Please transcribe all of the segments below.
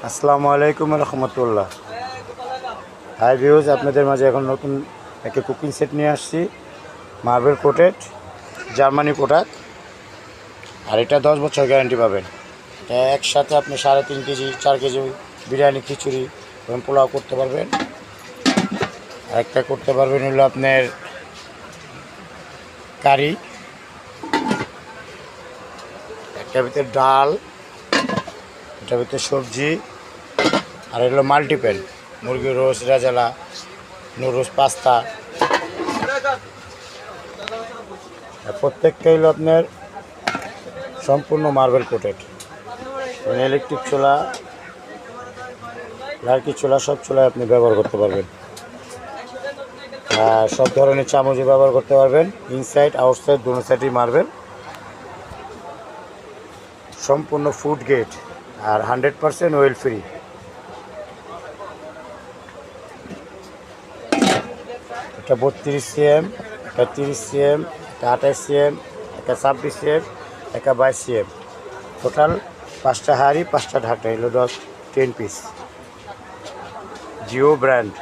আসসালামু আলাইকুম রহমতুল্লাহ। High views, আপনাদের মাঝে এখন নতুন একটা কুকিং সেট নিয়ে আসছি, মার্বেল কোটেড জার্মানি প্রোডাক্ট। আর এটা 10 বছর গ্যারান্টি পাবেন। এটা একসাথে আপনি 3.5 কেজি 4 কেজি বিরিয়ানি, খিচুড়ি এবং পোলাও করতে পারবেন। আর একটা করতে পারবেন হলো আপনার কারি, একটার ভিতরে ডাল, এটার ভিতরে সবজি, আর এগুলো মাল্টিপ্যান, মুরগির রোস্ট, রাজালা, নুডলস, পাস্তা। প্রত্যেকটা হলো আপনার সম্পূর্ণ মার্বেল কোটেড। ইলেকট্রিক চুলা, লার্কি চুলা, সব চুলায় আপনি ব্যবহার করতে পারবেন। আর সব ধরনের চামচই ব্যবহার করতে পারবেন। ইনসাইড আউটসাইড দুটো সাইডই মার্বেল, সম্পূর্ণ ফুড গেট আর 100% ওয়েল ফ্রি। একটা 32 সিএম, একটা 30 সিএম, একটা 28 সিএম, একটা 26 সিএম, একটা 22 সিএম, টোটাল 5টা হাঁড়ি 5টা ঢাকনা, এগুলো 10 piece. Jio brand,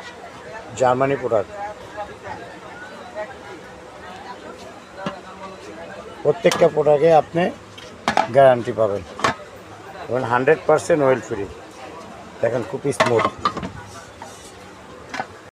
Germany product. প্রত্যেকটা প্রোডাক্টে আপনি গ্যারান্টি পাবেন এবং 100% ওয়েল ফ্রি। দেখেন খুব স্মুথ।